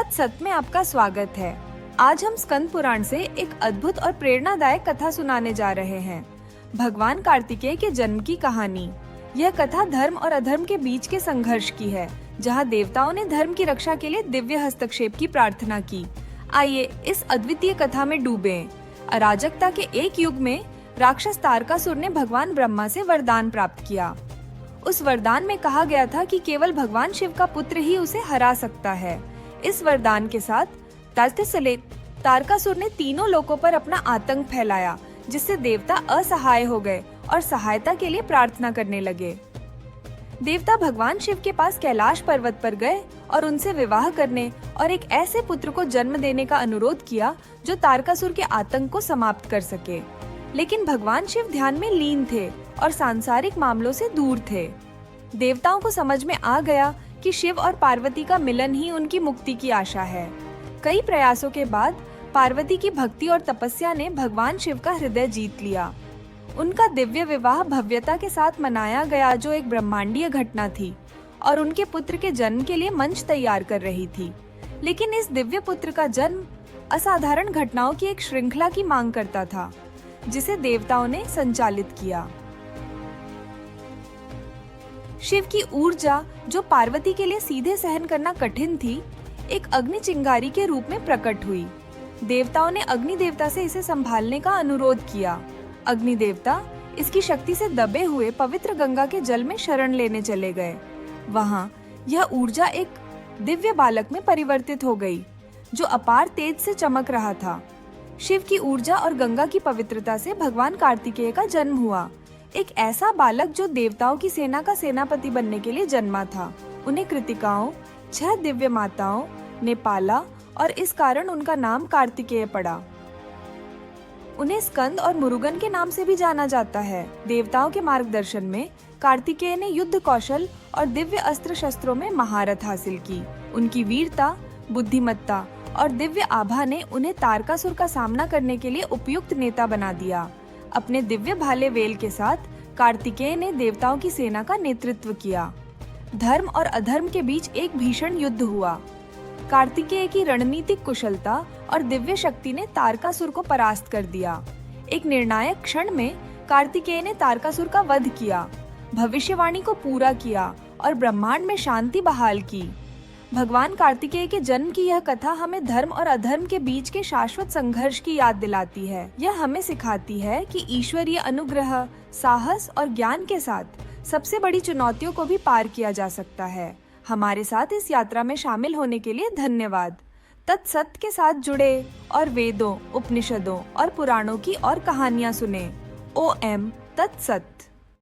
तत्सत में आपका स्वागत है। आज हम स्कंद पुराण से एक अद्भुत और प्रेरणादायक कथा सुनाने जा रहे हैं। भगवान कार्तिकेय के जन्म की कहानी। यह कथा धर्म और अधर्म के बीच के संघर्ष की है, जहां देवताओं ने धर्म की रक्षा के लिए दिव्य हस्तक्षेप की प्रार्थना की। आइए इस अद्वितीय कथा में डूबें। अराजकता के एक युग में राक्षस तारकासुर ने भगवान ब्रह्मा से वरदान प्राप्त किया। उस वरदान में कहा गया था कि केवल भगवान शिव का पुत्र ही उसे हरा सकता है। इस वरदान के साथ तारकासुर ने तीनों लोकों पर अपना आतंक फैलाया, जिससे देवता असहाय हो गए और सहायता के लिए प्रार्थना करने लगे। देवता भगवान शिव के पास कैलाश पर्वत पर गए और उनसे विवाह करने और एक ऐसे पुत्र को जन्म देने का अनुरोध किया जो तारकासुर के आतंक को समाप्त कर सके। लेकिन भगवान शिव ध्यान में लीन थे और सांसारिक मामलों से दूर थे। देवताओं को समझ में आ गया कि शिव और पार्वती का मिलन ही उनकी मुक्ति की आशा है। कई प्रयासों के बाद पार्वती की भक्ति और तपस्या ने भगवान शिव का हृदय जीत लिया। उनका दिव्य विवाह भव्यता के साथ मनाया गया, जो एक ब्रह्मांडीय घटना थी और उनके पुत्र के जन्म के लिए मंच तैयार कर रही थी। लेकिन इस दिव्य पुत्र का जन्म असाधारण घटनाओं की एक श्रृंखला की मांग करता था, जिसे देवताओं ने संचालित किया। शिव की ऊर्जा, जो पार्वती के लिए सीधे सहन करना कठिन थी, एक अग्नि चिंगारी के रूप में प्रकट हुई। देवताओं ने अग्नि देवता से इसे संभालने का अनुरोध किया। अग्नि देवता इसकी शक्ति से दबे हुए पवित्र गंगा के जल में शरण लेने चले गए। वहाँ यह ऊर्जा एक दिव्य बालक में परिवर्तित हो गई, जो अपार तेज से चमक रहा था। शिव की ऊर्जा और गंगा की पवित्रता से भगवान कार्तिकेय का जन्म हुआ। एक ऐसा बालक जो देवताओं की सेना का सेनापति बनने के लिए जन्मा था। उन्हें कृतिकाओं, 6 दिव्य माताओं ने पाला और इस कारण उनका नाम कार्तिकेय पड़ा। उन्हें स्कंद और मुरुगन के नाम से भी जाना जाता है। देवताओं के मार्गदर्शन में कार्तिकेय ने युद्ध कौशल और दिव्य अस्त्र शस्त्रों में महारत हासिल की। उनकी वीरता, बुद्धिमत्ता और दिव्य आभा ने उन्हें तारकासुर का सामना करने के लिए उपयुक्त नेता बना दिया। अपने दिव्य भाले वेल के साथ कार्तिकेय ने देवताओं की सेना का नेतृत्व किया। धर्म और अधर्म के बीच एक भीषण युद्ध हुआ। कार्तिकेय की रणनीतिक कुशलता और दिव्य शक्ति ने तारकासुर को परास्त कर दिया। एक निर्णायक क्षण में कार्तिकेय ने तारकासुर का वध किया, भविष्यवाणी को पूरा किया और ब्रह्मांड में शांति बहाल की। भगवान कार्तिकेय के जन्म की यह कथा हमें धर्म और अधर्म के बीच के शाश्वत संघर्ष की याद दिलाती है। यह हमें सिखाती है कि ईश्वरीय अनुग्रह, साहस और ज्ञान के साथ सबसे बड़ी चुनौतियों को भी पार किया जा सकता है। हमारे साथ इस यात्रा में शामिल होने के लिए धन्यवाद। तत्सत के साथ जुड़े और वेदों, उपनिषदों और पुराणों की और कहानियाँ सुने। OM तत्सत।